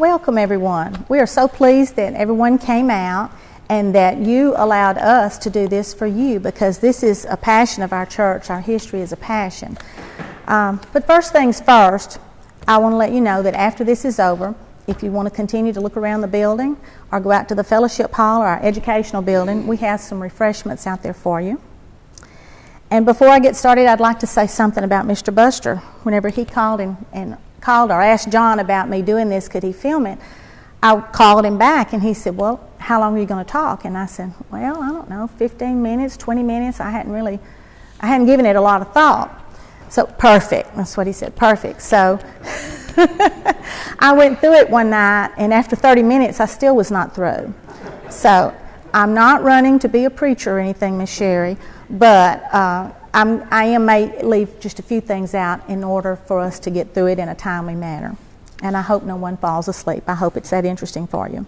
Welcome, everyone. We are so pleased that everyone came out and that you allowed us to do this for you, because this is a passion of our church. Our history is a passion. But first things first, I want to let you know that after this is over, if you want to continue to look around the building or go out to the fellowship hall or our educational building, we have some refreshments out there for you. And before I get started, I'd like to say something about Mr. Buster. Whenever he called or asked John about me doing this, could he film it? I called him back and he said, well, how long are you going to talk? And I said, well, I don't know, 15 minutes, 20 minutes. I hadn't given it a lot of thought. So, perfect. That's what he said, perfect. So, I went through it one night, and after 30 minutes, I still was not through. So, I'm not running to be a preacher or anything, Miss Sherry, but I may leave just a few things out in order for us to get through it in a timely manner. And I hope no one falls asleep. I hope it's that interesting for you.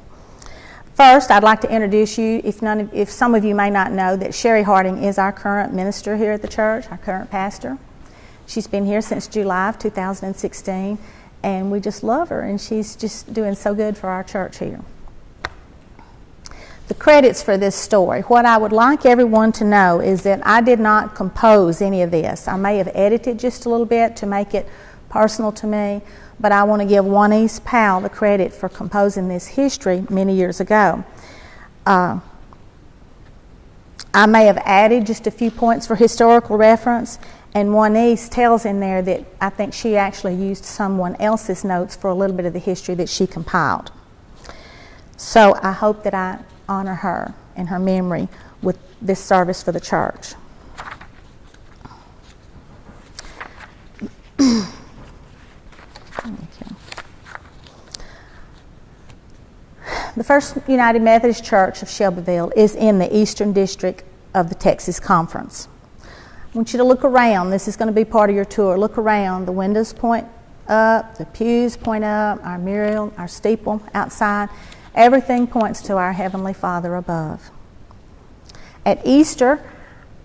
First, I'd like to introduce you, if some of you may not know, that Sherry Harding is our current minister here at the church, our current pastor. She's been here since July of 2016, and we just love her, and she's just doing so good for our church here. The credits for this story. What I would like everyone to know is that I did not compose any of this. I may have edited just a little bit to make it personal to me, but I want to give Juanice Powell the credit for composing this history many years ago. I may have added just a few points for historical reference, and Juanice tells in there that I think she actually used someone else's notes for a little bit of the history that she compiled. So I hope that I honor her and her memory with this service for the church. The First United Methodist Church of Shelbyville is in the Eastern District of the Texas Conference. I want you to look around. This is going to be part of your tour. Look around. The windows point up, the pews point up, our mural, our steeple outside. Everything points to our Heavenly Father above. At Easter,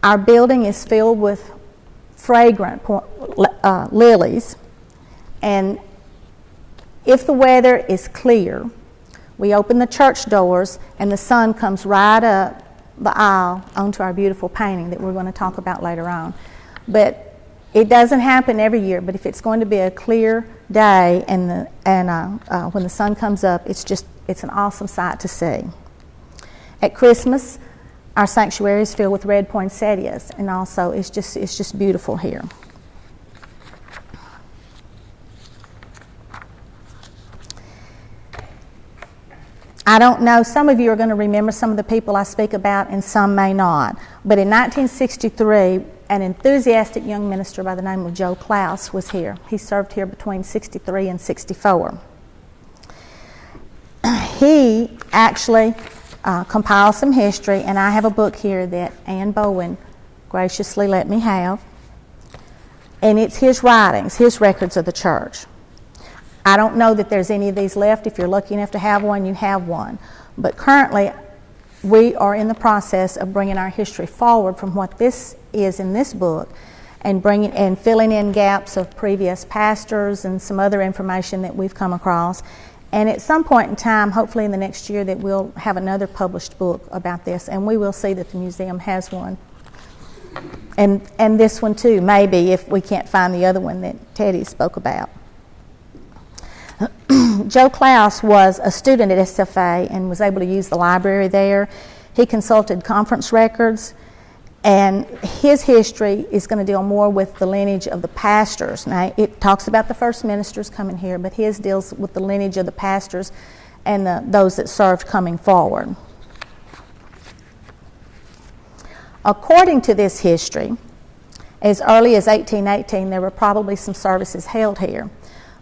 our building is filled with fragrant lilies. And if the weather is clear, we open the church doors and the sun comes right up the aisle onto our beautiful painting that we're going to talk about later on. But it doesn't happen every year, but if it's going to be a clear day and when the sun comes up, it's an awesome sight to see. At Christmas, our sanctuary is filled with red poinsettias, and also it's just beautiful here. I don't know, some of you are going to remember some of the people I speak about and some may not. But in 1963, an enthusiastic young minister by the name of Joe Klaus was here. He served here between 63 and 64. He actually compiled some history, and I have a book here that Ann Bowen graciously let me have. And it's his writings, his records of the church. I don't know that there's any of these left. If you're lucky enough to have one, you have one. But currently, we are in the process of bringing our history forward from what this is in this book and filling in gaps of previous pastors and some other information that we've come across. And at some point in time, hopefully in the next year, that we'll have another published book about this, and we will see that the museum has one. And this one too, maybe, if we can't find the other one that Teddy spoke about. Joe Klaus was a student at SFA and was able to use the library there. He consulted conference records, and his history is going to deal more with the lineage of the pastors. Now, it talks about the first ministers coming here, but his deals with the lineage of the pastors and those that served coming forward. According to this history, as early as 1818, there were probably some services held here.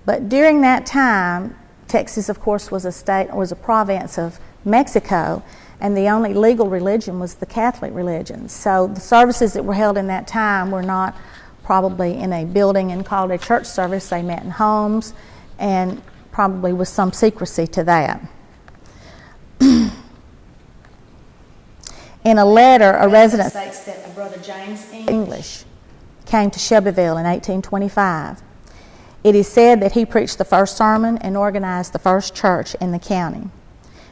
But during that time, Texas, of course, was a province of Mexico, and the only legal religion was the Catholic religion. So the services that were held in that time were not probably in a building and called a church service. They met in homes, and probably with some secrecy to that. In a letter, a resident states that Brother James English came to Shelbyville in 1825. It is said that he preached the first sermon and organized the first church in the county.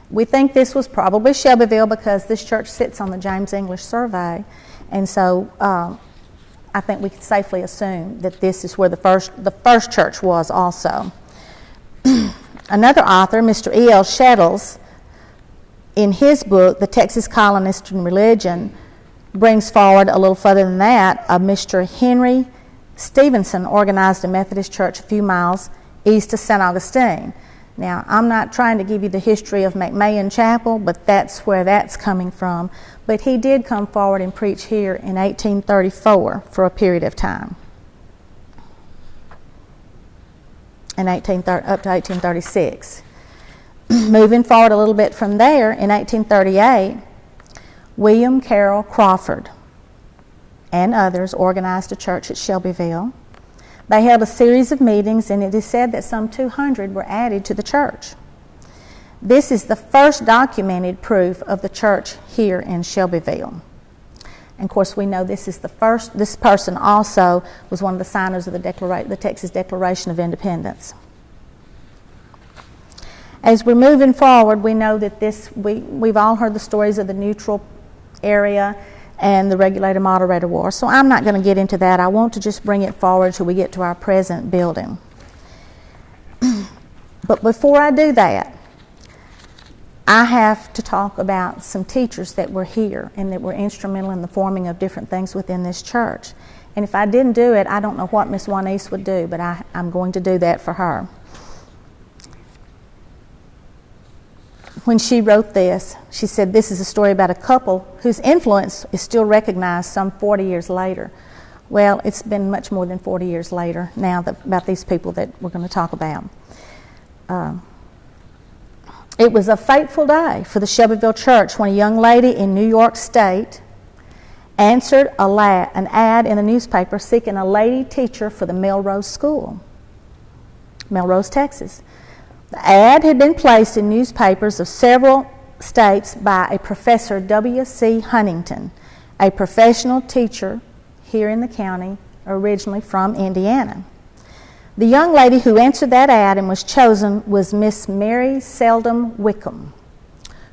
We think this was probably Shelbyville because this church sits on the James English Survey, and so I think we can safely assume that this is where the first church was also. Another author, Mr. E.L. Shettles, in his book, The Texas Colonist and Religion, brings forward a little further than that, Mr. Henry Stevenson organized a Methodist church a few miles east of St. Augustine. Now, I'm not trying to give you the history of McMahon Chapel, but that's where that's coming from. But he did come forward and preach here in 1834 for a period of time, up to 1836. Moving forward a little bit from there, in 1838, William Carroll Crawford and others organized a church at Shelbyville. They held a series of meetings, and it is said that some 200 were added to the church. This is the first documented proof of the church here in Shelbyville. And of course, we know this is the first. This person also was one of the signers of the Texas Declaration of Independence. As we're moving forward, we know that we've all heard the stories of the neutral area and the regulator-moderator war. So I'm not going to get into that. I want to just bring it forward till we get to our present building. But before I do that, I have to talk about some teachers that were here and that were instrumental in the forming of different things within this church. And if I didn't do it, I don't know what Miss Juanice would do, but I'm going to do that for her. When she wrote this, she said, this is a story about a couple whose influence is still recognized some 40 years later. Well, it's been much more than 40 years later now about these people that we're going to talk about. It was a fateful day for the Shelbyville church when a young lady in New York State answered an ad in the newspaper seeking a lady teacher for the Melrose School, Melrose, Texas. The ad had been placed in newspapers of several states by a Professor W.C. Huntington, a professional teacher here in the county, originally from Indiana. The young lady who answered that ad and was chosen was Miss Mary Seldom Wickham.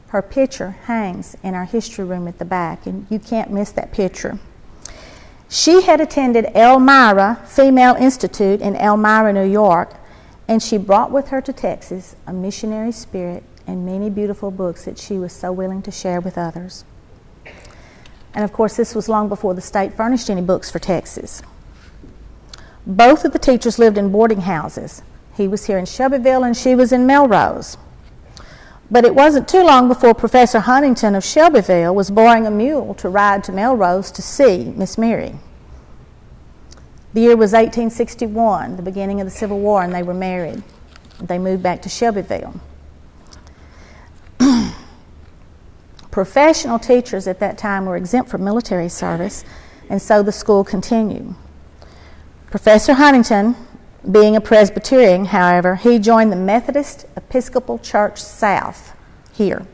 Her picture hangs in our history room at the back, and you can't miss that picture. She had attended Elmira Female Institute in Elmira, New York, and she brought with her to Texas a missionary spirit and many beautiful books that she was so willing to share with others. And of course, this was long before the state furnished any books for Texas. Both of the teachers lived in boarding houses. He was here in Shelbyville and she was in Melrose. But it wasn't too long before Professor Huntington of Shelbyville was borrowing a mule to ride to Melrose to see Miss Mary. The year was 1861, the beginning of the Civil War, and they were married. They moved back to Shelbyville. Professional teachers at that time were exempt from military service, and so the school continued. Professor Huntington, being a Presbyterian, however, he joined the Methodist Episcopal Church South here.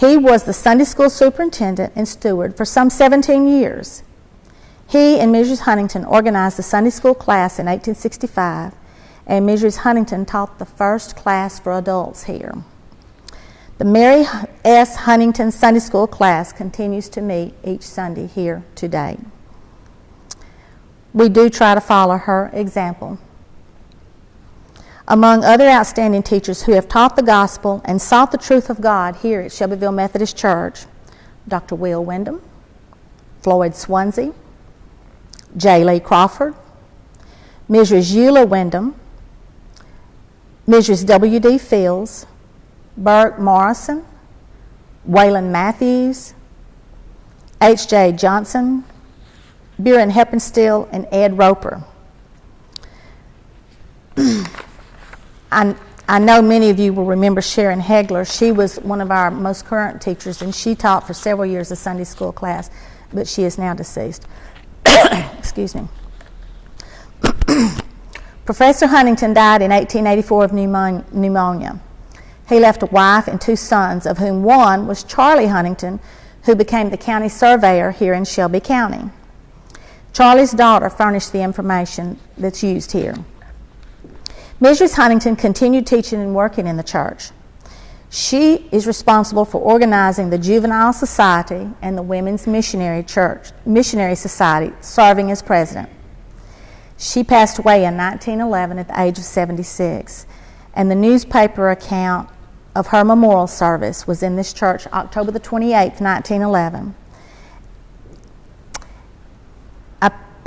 He was the Sunday school superintendent and steward for some 17 years. He and Mrs. Huntington organized the Sunday school class in 1865, and Mrs. Huntington taught the first class for adults here. The Mary S. Huntington Sunday School class continues to meet each Sunday here today. We do try to follow her example. Among other outstanding teachers who have taught the gospel and sought the truth of God here at Shelbyville Methodist Church, Dr. Will Wyndham, Floyd Swansea, J. Lee Crawford, Mrs. Eula Wyndham, Mrs. W.D. Fields, Burke Morrison, Waylon Matthews, H.J. Johnson, Buren Heppenstall, and Ed Roper. I know many of you will remember Sharon Hegler. She was one of our most current teachers, and she taught for several years a Sunday school class, but she is now deceased. Excuse me. Professor Huntington died in 1884 of pneumonia. He left a wife and two sons, of whom one was Charlie Huntington, who became the county surveyor here in Shelby County. Charlie's daughter furnished the information that's used here. Mrs. Huntington continued teaching and working in the church. She is responsible for organizing the Juvenile Society and the Women's Missionary Society, serving as president. She passed away in 1911 at the age of 76, and the newspaper account of her memorial service was in this church October the 28th, 1911.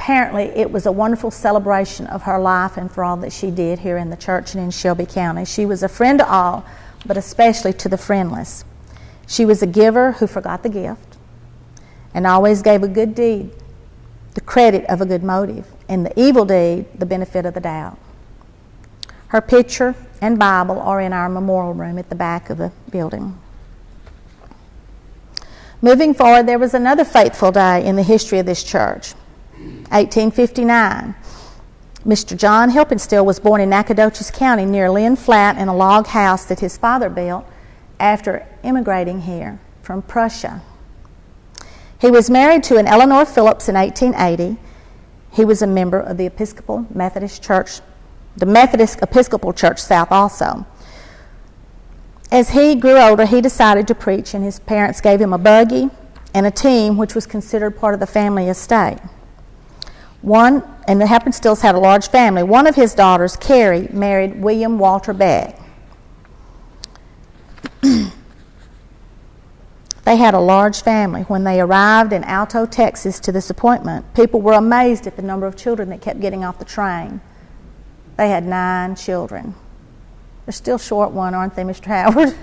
Apparently, it was a wonderful celebration of her life and for all that she did here in the church and in Shelby County. She was a friend to all, but especially to the friendless. She was a giver who forgot the gift and always gave a good deed the credit of a good motive, and the evil deed the benefit of the doubt. Her picture and Bible are in our memorial room at the back of the building. Moving forward, there was another fateful day in the history of this church. 1859. Mr. John Helpenstiel was born in Nacogdoches County near Lynn Flat in a log house that his father built after immigrating here from Prussia. He was married to an Eleanor Phillips in 1880. He was a member of the Episcopal Methodist Church, the Methodist Episcopal Church South also. As he grew older, he decided to preach, and his parents gave him a buggy and a team, which was considered part of the family estate. And the Helpenstiels had a large family. One of his daughters, Carrie, married William Walter Beck. They had a large family. When they arrived in Alto, Texas to this appointment, people were amazed at the number of children that kept getting off the train. They had 9 children. They're still short one, aren't they, Mr. Howard?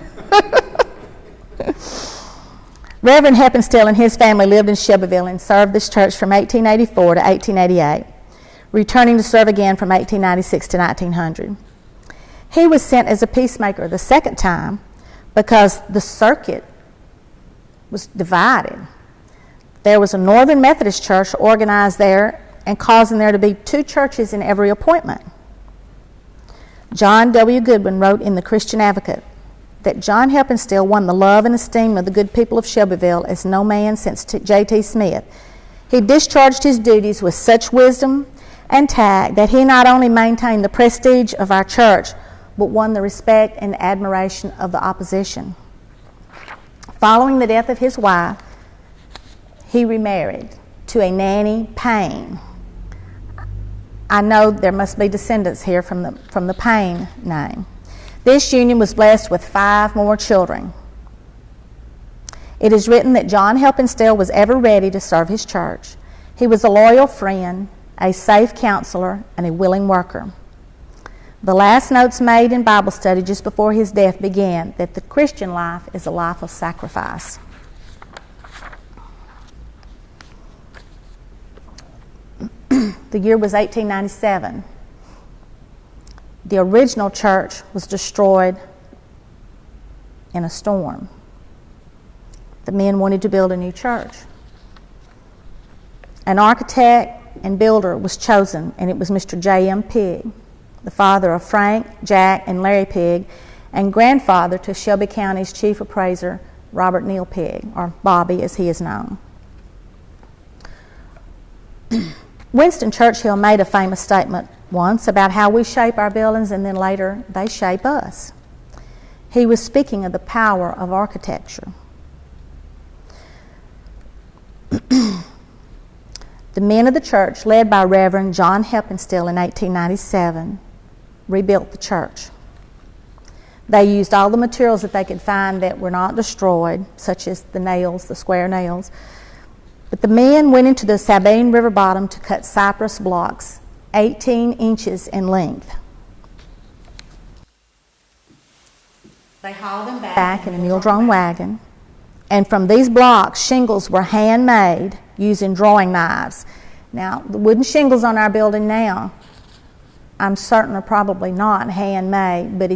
Reverend Helpenstiel and his family lived in Shelbyville and served this church from 1884 to 1888, returning to serve again from 1896 to 1900. He was sent as a peacemaker the second time because the circuit was divided. There was a Northern Methodist church organized there and causing there to be 2 churches in every appointment. John W. Goodwin wrote in the Christian Advocate that John Helpenstiel won the love and esteem of the good people of Shelbyville as no man since J.T. Smith. He discharged his duties with such wisdom and tact that he not only maintained the prestige of our church, but won the respect and admiration of the opposition. Following the death of his wife, he remarried to a Nanny Payne. I know there must be descendants here from the Payne name. This union was blessed with 5 more children. It is written that John Helpenstiel was ever ready to serve his church. He was a loyal friend, a safe counselor, and a willing worker. The last notes made in Bible study just before his death began that the Christian life is a life of sacrifice. The year was 1897. The original church was destroyed in a storm. The men wanted to build a new church. An architect and builder was chosen, and it was Mr. J.M. Pigg, the father of Frank, Jack, and Larry Pigg, and grandfather to Shelby County's chief appraiser, Robert Neal Pigg, or Bobby as he is known. Winston Churchill made a famous statement once about how we shape our buildings and then later they shape us. He was speaking of the power of architecture. The men of the church, led by Reverend John Helpenstiel in 1897, rebuilt the church. They used all the materials that they could find that were not destroyed, such as the nails, the square nails. But the men went into the Sabine River bottom to cut cypress blocks 18 inches in length. They hauled them back in a mule-drawn wagon, and from these blocks, shingles were handmade using drawing knives. Now, the wooden shingles on our building now, I'm certain are probably not handmade, but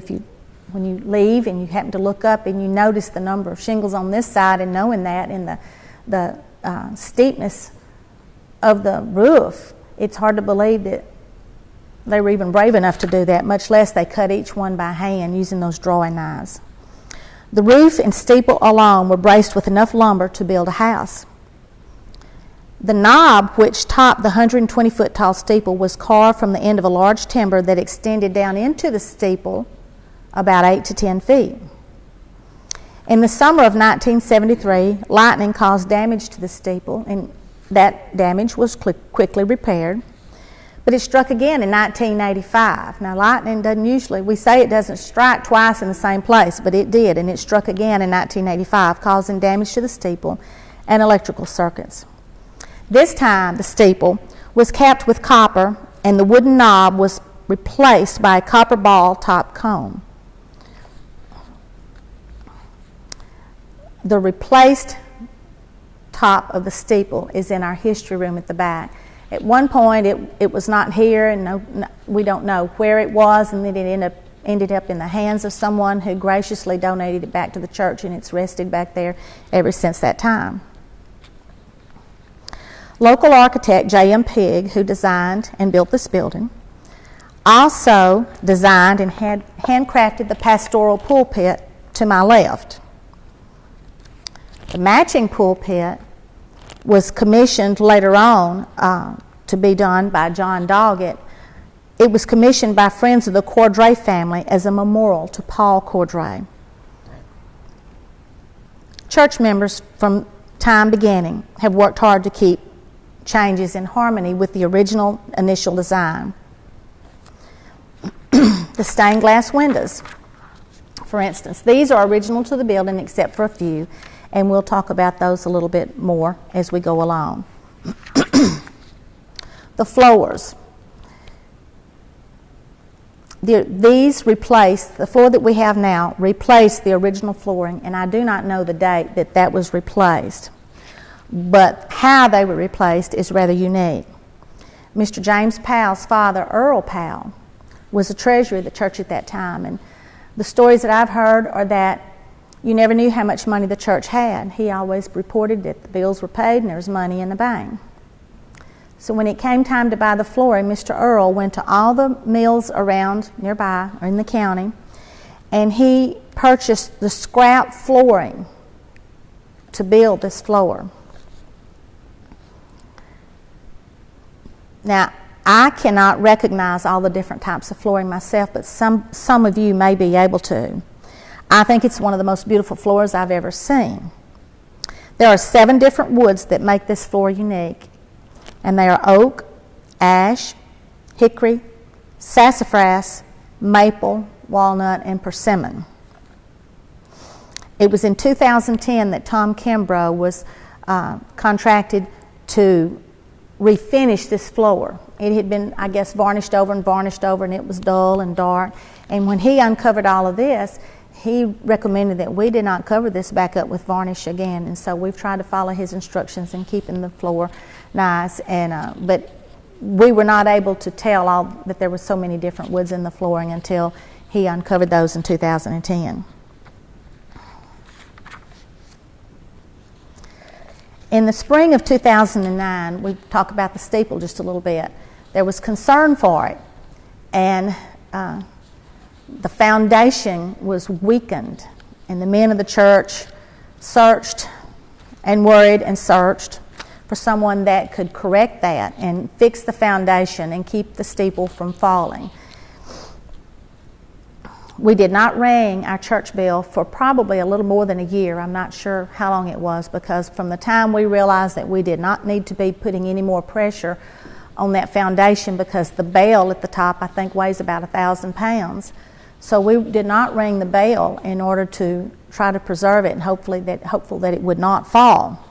when you leave and you happen to look up and you notice the number of shingles on this side and knowing that and the steepness of the roof, it's hard to believe that they were even brave enough to do that, much less they cut each one by hand using those drawing knives. The roof and steeple alone were braced with enough lumber to build a house. The knob which topped the 120-foot tall steeple was carved from the end of a large timber that extended down into the steeple about 8 to 10 feet. In the summer of 1973, lightning caused damage to the steeple, and that damage was quickly repaired. But it struck again in 1985. Now, lightning doesn't usually, we say it doesn't strike twice in the same place, but it did, and it struck again in 1985, causing damage to the steeple and electrical circuits. This time, the steeple was capped with copper, and the wooden knob was replaced by a copper ball top cone. The replaced top of the steeple is in our history room at the back. At one point, it was not here, and we don't know where it was, and then it ended up in the hands of someone who graciously donated it back to the church, and it's rested back there ever since that time. Local architect J.M. Pigg, who designed and built this building, also designed and handcrafted the pastoral pulpit to my left. The matching pulpit was commissioned later on to be done by John Doggett. It was commissioned by friends of the Cordray family as a memorial to Paul Cordray. Church members from time beginning have worked hard to keep changes in harmony with the original initial design. The stained glass windows, for instance, these are original to the building except for a few, and we'll talk about those a little bit more as we go along. The floors. The floor that we have now replaced the original flooring, and I do not know the date that was replaced. But how they were replaced is rather unique. Mr. James Powell's father, Earl Powell, was the treasurer of the church at that time, and the stories that I've heard are that you never knew how much money the church had. He always reported that the bills were paid and there was money in the bank. So when it came time to buy the flooring, Mr. Earl went to all the mills around nearby or in the county, and he purchased the scrap flooring to build this floor. Now, I cannot recognize all the different types of flooring myself, but some of you may be able to. I think it's one of the most beautiful floors I've ever seen. There are 7 different woods that make this floor unique, and they are oak, ash, hickory, sassafras, maple, walnut, and persimmon. It was in 2010 that Tom Kimbrough was contracted to refinish this floor. It had been, I guess, varnished over, and it was dull and dark. And when he uncovered all of this, he recommended that we did not cover this back up with varnish again. And so we've tried to follow his instructions in keeping the floor nice. But we were not able to tell that there were so many different woods in the flooring until he uncovered those in 2010. In the spring of 2009, we talk about the steeple just a little bit. There was concern for it, and the foundation was weakened, and the men of the church searched and worried and searched for someone that could correct that and fix the foundation and keep the steeple from falling. We did not ring our church bell for probably a little more than a year. I'm not sure how long it was, because from the time we realized that we did not need to be putting any more pressure on that foundation, because the bell at the top I think weighs about 1,000 pounds. So we did not ring the bell in order to try to preserve it and hopeful that it would not fall.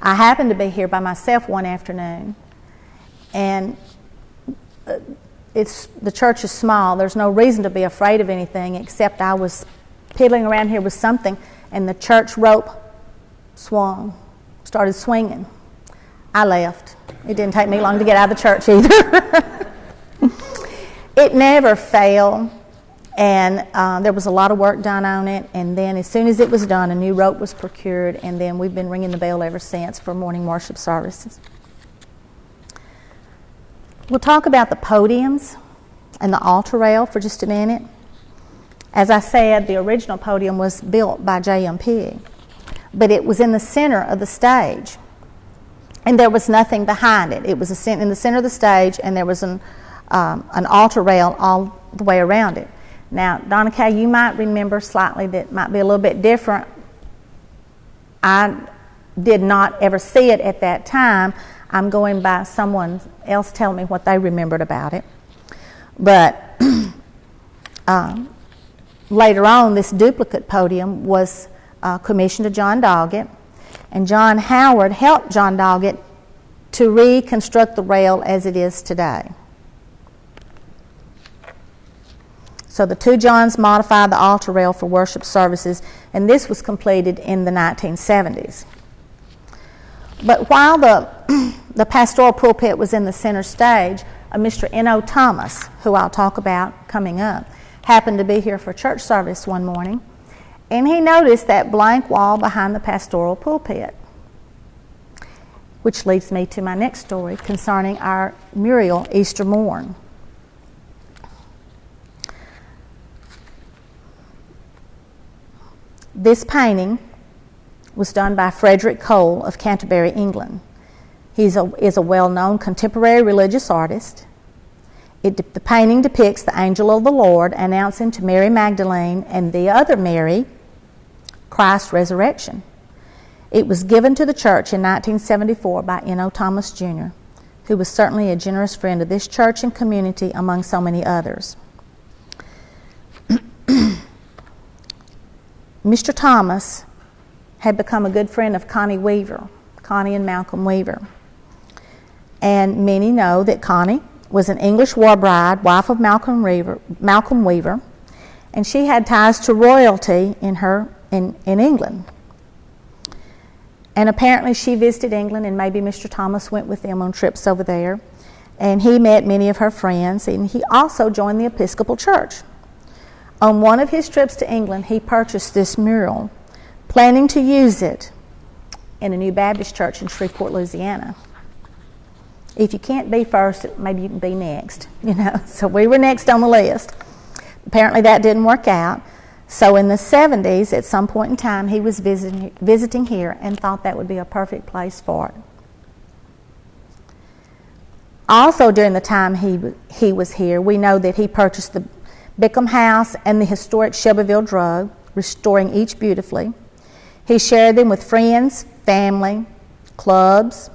I happened to be here by myself one afternoon, and the church is small. There's no reason to be afraid of anything, except I was piddling around here with something, and the church rope started swinging. I left. It didn't take me long to get out of the church either. It never failed, and there was a lot of work done on it, and then as soon as it was done, a new rope was procured, and then we've been ringing the bell ever since for morning worship services. We'll talk about the podiums and the altar rail for just a minute. As I said, the original podium was built by J.M. Pigg, but it was in the center of the stage. and there was nothing behind it. It was in the center of the stage, and there was an altar rail all the way around it. Now, Donna Kay, you might remember slightly that might be a little bit different. I did not ever see it at that time. I'm going by someone else telling me what they remembered about it. But later on, this duplicate podium was commissioned to John Doggett, and John Howard helped John Doggett to reconstruct the rail as it is today. So the two Johns modified the altar rail for worship services, and this was completed in the 1970s. But while the pastoral pulpit was in the center stage, a Mr. N.O. Thomas, who I'll talk about coming up, happened to be here for church service one morning, and he noticed that blank wall behind the pastoral pulpit, which leads me to my next story concerning our Muriel Easter morn. This painting was done by Frederick Cole of Canterbury, England. He is a well-known contemporary religious artist. The painting depicts the angel of the Lord announcing to Mary Magdalene and the other Mary Christ's resurrection. It was given to the church in 1974 by N.O. Thomas Jr., who was certainly a generous friend of this church and community among so many others. Mr. Thomas had become a good friend of Connie and Malcolm Weaver. And many know that Connie was an English war bride, wife of Malcolm Weaver, and she had ties to royalty in England. And apparently she visited England, and maybe Mr. Thomas went with them on trips over there. And he met many of her friends, and he also joined the Episcopal Church. On one of his trips to England, he purchased this mural, planning to use it in a new Baptist church in Shreveport, Louisiana. If you can't be first, maybe you can be next, So we were next on the list. Apparently that didn't work out. So in the 70s, at some point in time, he was visiting here and thought that would be a perfect place for it. Also during the time he was here, we know that he purchased the Bickham House and the historic Shelbyville Drug, restoring each beautifully. He shared them with friends, family, clubs.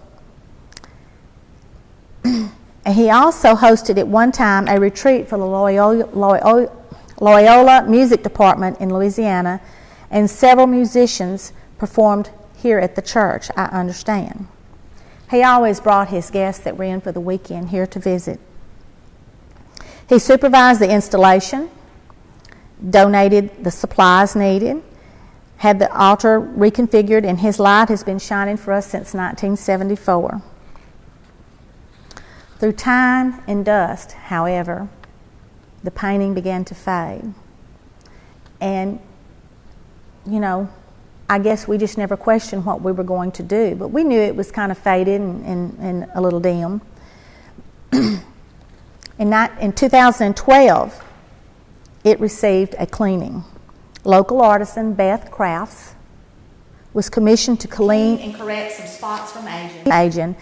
And he also hosted at one time a retreat for the Loyola Music Department in Louisiana, and several musicians performed here at the church, I understand. He always brought his guests that were in for the weekend here to visit. He supervised the installation, donated the supplies needed, had the altar reconfigured, and his light has been shining for us since 1974. Through time and dust, however, the painting began to fade. And, I guess we just never questioned what we were going to do, but we knew it was kind of faded and a little dim. In 2012, it received a cleaning. Local artisan Beth Crafts was commissioned to clean and correct some spots from aging.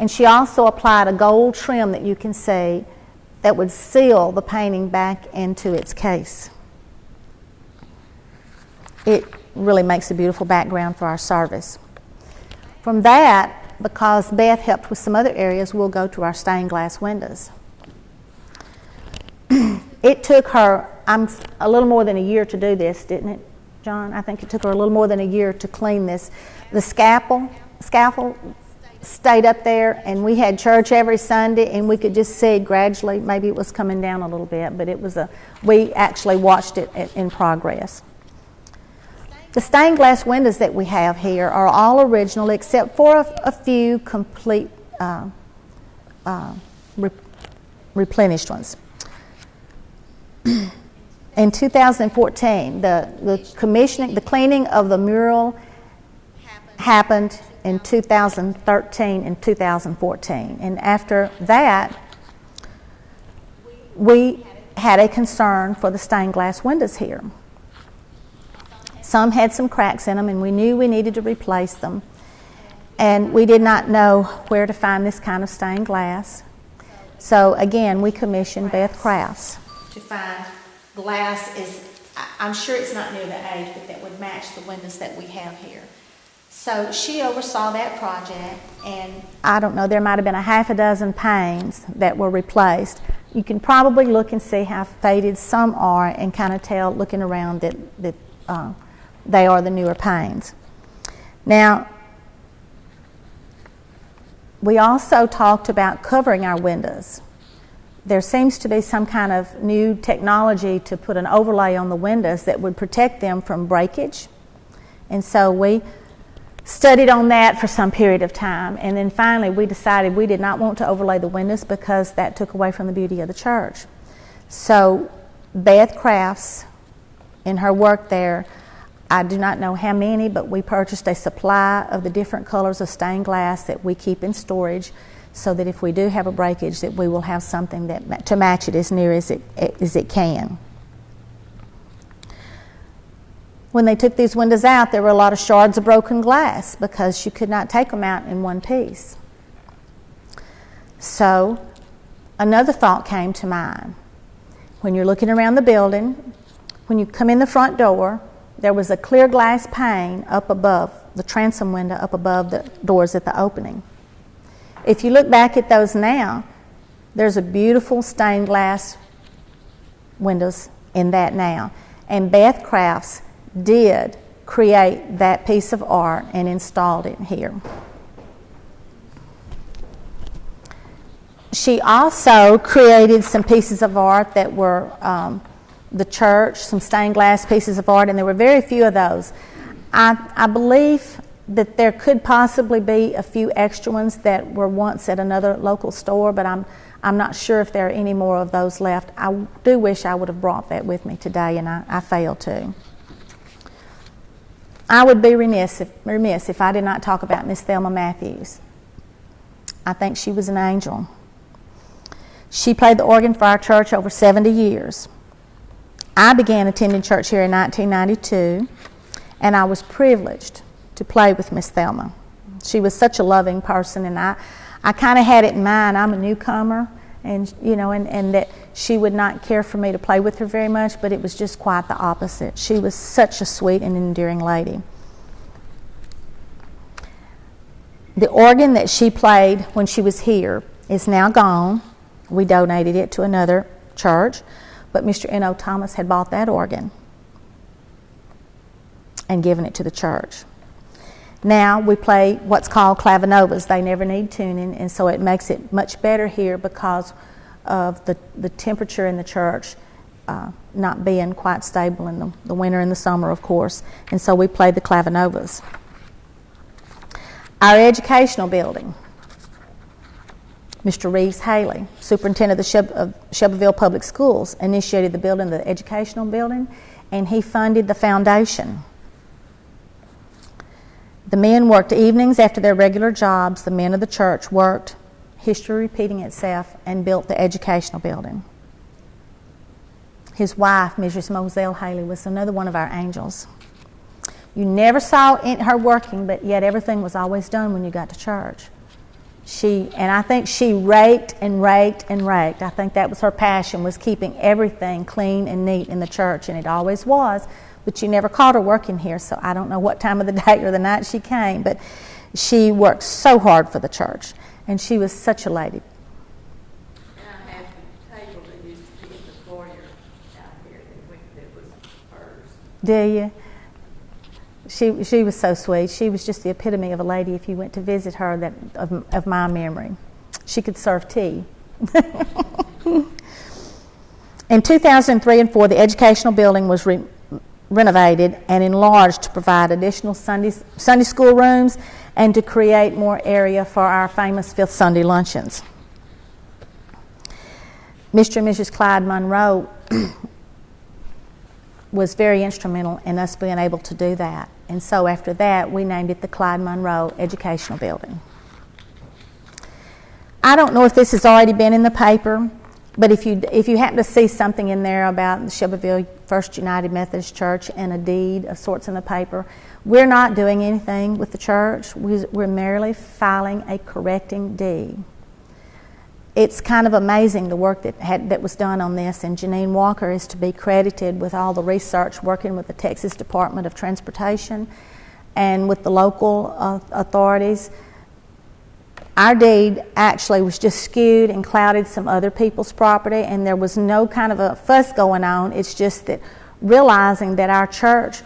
And she also applied a gold trim that you can see that would seal the painting back into its case. It really makes a beautiful background for our service. From that, because Beth helped with some other areas, we'll go to our stained glass windows. It took her a little more than a year to do this, didn't it, John? I think it took her a little more than a year to clean this. The scaffold stayed up there, and we had church every Sunday, and we could just see gradually, maybe it was coming down a little bit, but we actually watched it in progress. The stained glass windows that we have here are all original except for a few complete replenished ones. In 2014, the cleaning of the mural happened in 2013 and 2014. And after that, we had a concern for the stained glass windows here. Some had some cracks in them, and we knew we needed to replace them. And we did not know where to find this kind of stained glass. So again, we commissioned Beth Crafts to find glass. I'm sure it's not near the age, but that would match the windows that we have here. So she oversaw that project, and I don't know, there might have been a half a dozen panes that were replaced. You can probably look and see how faded some are and kind of tell, looking around, that they are the newer panes. Now, we also talked about covering our windows. There seems to be some kind of new technology to put an overlay on the windows that would protect them from breakage. And so we studied on that for some period of time, and then finally we decided we did not want to overlay the windows because that took away from the beauty of the church. So Beth Crafts, in her work there, I do not know how many, but we purchased a supply of the different colors of stained glass that we keep in storage, so that if we do have a breakage, that we will have something that to match it as near as it can. When they took these windows out, there were a lot of shards of broken glass because you could not take them out in one piece. So another thought came to mind. When you're looking around the building, when you come in the front door, there was a clear glass pane up above, the transom window up above the doors at the opening. If you look back at those now, there's a beautiful stained glass windows in that now. And Beth Crafts did create that piece of art and installed it here. She also created some pieces of art that were the church, some stained glass pieces of art, and there were very few of those. I believe that there could possibly be a few extra ones that were once at another local store, but I'm not sure if there are any more of those left. I do wish I would have brought that with me today, and I failed to. I would be remiss if I did not talk about Miss Thelma Matthews. I think she was an angel. She played the organ for our church over 70 years. I began attending church here in 1992, and I was privileged to play with Miss Thelma. She was such a loving person, and I kind of had it in mind. I'm a newcomer, and that she would not care for me to play with her very much, but it was just quite the opposite. She was such a sweet and endearing lady. The organ that she played when she was here is now gone. We donated it to another church, but Mr. N.O. Thomas had bought that organ and given it to the church. Now we play what's called clavinovas. They never need tuning, and so it makes it much better here because of the temperature in the church not being quite stable in the winter and the summer, of course. And so we play the clavinovas. Our educational building, Mr. Reeves Haley, superintendent of Shelbyville Public Schools, initiated the building of the educational building, and he funded the foundation. The men worked evenings after their regular jobs. The men of the church worked, history repeating itself, and built the educational building. His wife, Mrs. Moselle Haley, was another one of our angels. You never saw her working, but yet everything was always done when you got to church. I think she raked and raked and raked. I think that was her passion, was keeping everything clean and neat in the church, and it always was. But you never caught her working here, so I don't know what time of the day or the night she came, but she worked so hard for the church, and she was such a lady. And I have the table that used to be in the foyer out here that was hers. Do you? She was so sweet. She was just the epitome of a lady if you went to visit her of my memory. She could serve tea. In 2003 and 4, the educational building was renovated and enlarged to provide additional Sunday school rooms and to create more area for our famous Fifth Sunday luncheons. Mr. and Mrs. Clyde Monroe was very instrumental in us being able to do that. And so after that, we named it the Clyde Monroe Educational Building. I don't know if this has already been in the paper, but if you happen to see something in there about the Shelbyville First United Methodist Church and a deed of sorts in the paper. We're not doing anything with the church. We're merely filing a correcting deed. It's kind of amazing the work that was done on this, and Janine Walker is to be credited with all the research working with the Texas Department of Transportation and with the local authorities. Our deed actually was just skewed and clouded some other people's property, and there was no kind of a fuss going on. It's just that realizing that our church,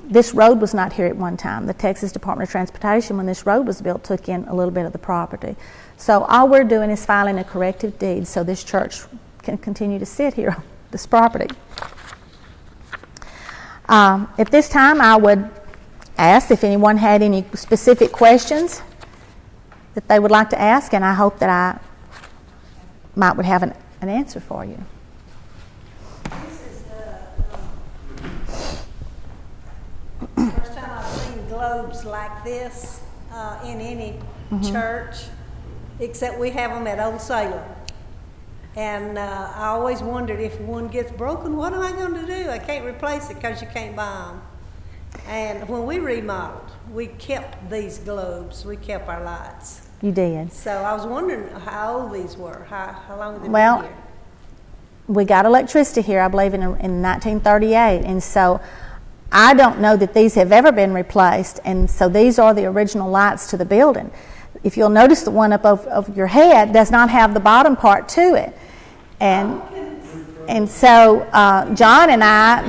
this road was not here at one time. The Texas Department of Transportation, when this road was built, took in a little bit of the property. So all we're doing is filing a corrective deed so this church can continue to sit here on this property. At this time, I would ask if anyone had any specific questions that they would like to ask, and I hope that I would have an answer for you. This is the first time I've seen globes like this in any church, except we have them at Old Salem. And I always wondered, if one gets broken, what am I going to do? I can't replace it because you can't buy them. And when we remodeled, we kept these globes. We kept our lights. You did. So I was wondering how old these were. How long have they Well, been here? we got electricity here, I believe, in 1938, and so I don't know that these have ever been replaced, and so these are the original lights to the building. If you'll notice, the one up over your head does not have the bottom part to it, and so John and I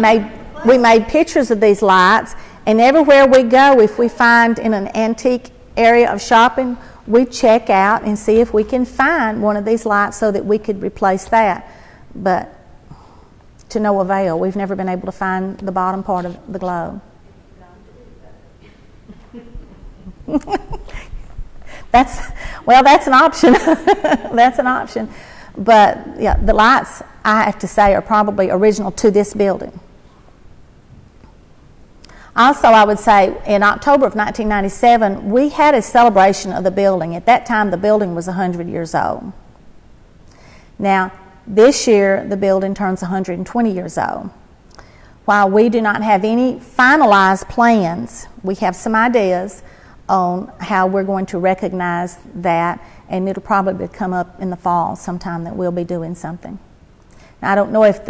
made pictures of these lights, and everywhere we go, if we find in an antique area of shopping, we check out and see if we can find one of these lights so that we could replace that. But to no avail. We've never been able to find the bottom part of the globe. That's an option. That's an option. But yeah, the lights, I have to say, are probably original to this building. Also, I would say in October of 1997, we had a celebration of the building. At that time, the building was 100 years old. Now, this year, the building turns 120 years old. While we do not have any finalized plans, we have some ideas on how we're going to recognize that, and it'll probably come up in the fall sometime that we'll be doing something. Now, I don't know if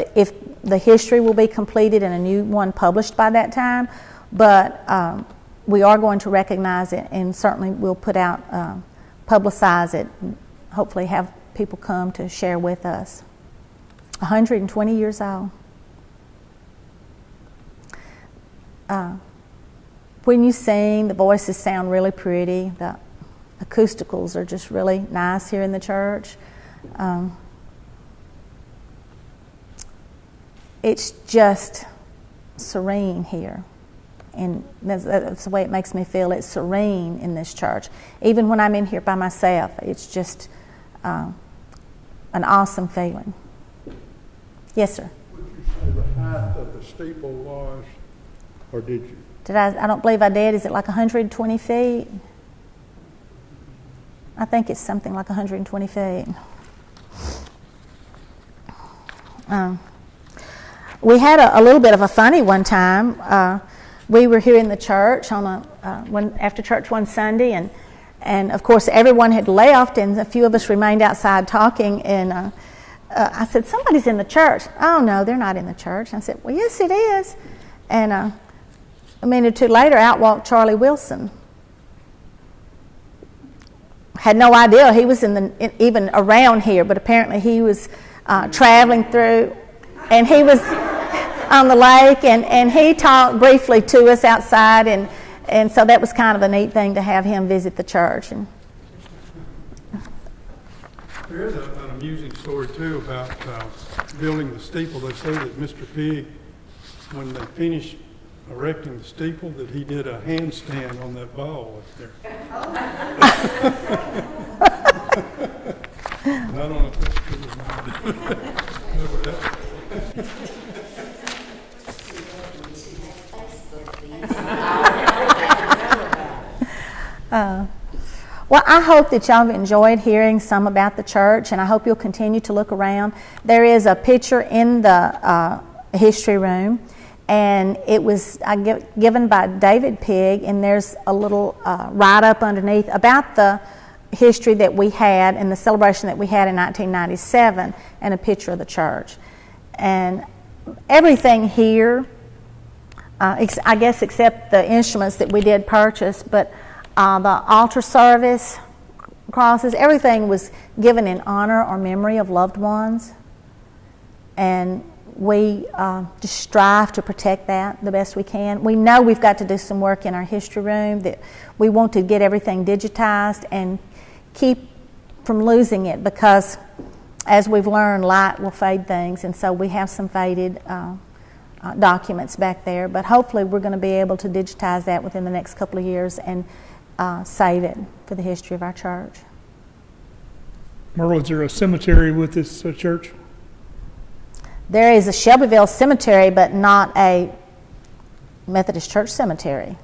the history will be completed and a new one published by that time, but we are going to recognize it, and certainly we'll put out, publicize it, and hopefully have people come to share with us. 120 years old. When you sing, the voices sound really pretty. The acousticals are just really nice here in the church. It's just serene here. And that's the way it makes me feel. It's serene in this church. Even when I'm in here by myself, it's just an awesome feeling. Yes, sir. Would you say the height of the steeple was, or did you? I don't believe I did. Is it like 120 feet? I think it's something like 120 feet. We had a little bit of a funny one time. We were here in the church on after church one Sunday, and of course everyone had left, and a few of us remained outside talking. And I said, "Somebody's in the church." "Oh no, they're not in the church." I said, "Well, yes, it is." And a minute or two later, out walked Charlie Wilson. Had no idea he was even around here, but apparently he was traveling through, and he was on the lake, and he talked briefly to us outside, and so that was kind of a neat thing to have him visit the church. And There is an amusing story too about building the steeple. They say that Mr. Pig, when they finished erecting the steeple, that he did a handstand on that ball up there. And I don't know if that's true or not. Well, I hope that y'all have enjoyed hearing some about the church, and I hope you'll continue to look around. There is a picture in the history room, and it was given by David Pigg, and there's a little write-up underneath about the history that we had and the celebration that we had in 1997, and a picture of the church. And everything here, I guess except the instruments that we did purchase, but the altar service, crosses, everything was given in honor or memory of loved ones. And we just strive to protect that the best we can. We know we've got to do some work in our history room, that we want to get everything digitized and keep from losing it, because as we've learned, light will fade things, and so we have some faded documents back there. But hopefully we're going to be able to digitize that within the next couple of years and save it for the history of our church. Merle, is there a cemetery with this church? There is a Shelbyville cemetery, but not a Methodist church cemetery.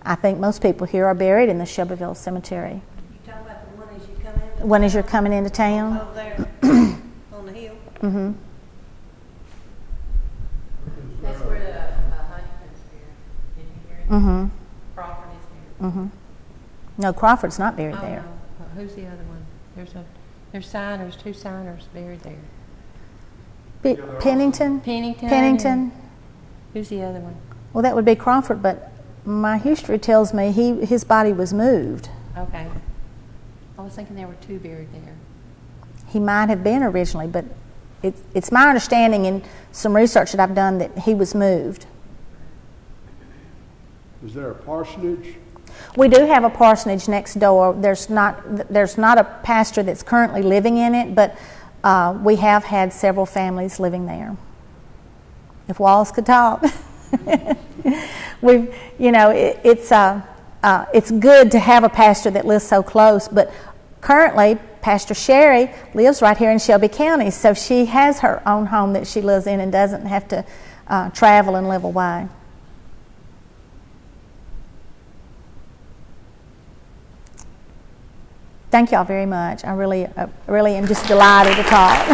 I think most people here are buried in the Shelbyville cemetery. You talking about the one as you come in? When as you're coming into town? Over there on the hill. Mm-hmm. That's where the Huntington's buried. Did you hear it? Mm-hmm. Crawford is buried. Mm-hmm. No, Crawford's not buried Oh, there. no. Who's the other one? There's signers, 2 signers buried there. Pennington? Pennington. Pennington. Who's the other one? Well, that would be Crawford, but my history tells me his body was moved. Okay. I was thinking there were 2 buried there. He might have been originally, but it's my understanding in some research that I've done that he was moved. Is there a parsonage? We do have a parsonage next door. There's not a pastor that's currently living in it, but we have had several families living there. If walls could talk. It's good to have a pastor that lives so close, but currently Pastor Sherry lives right here in Shelby County, so she has her own home that she lives in and doesn't have to travel and live away. Thank y'all very much. I really am just delighted to talk.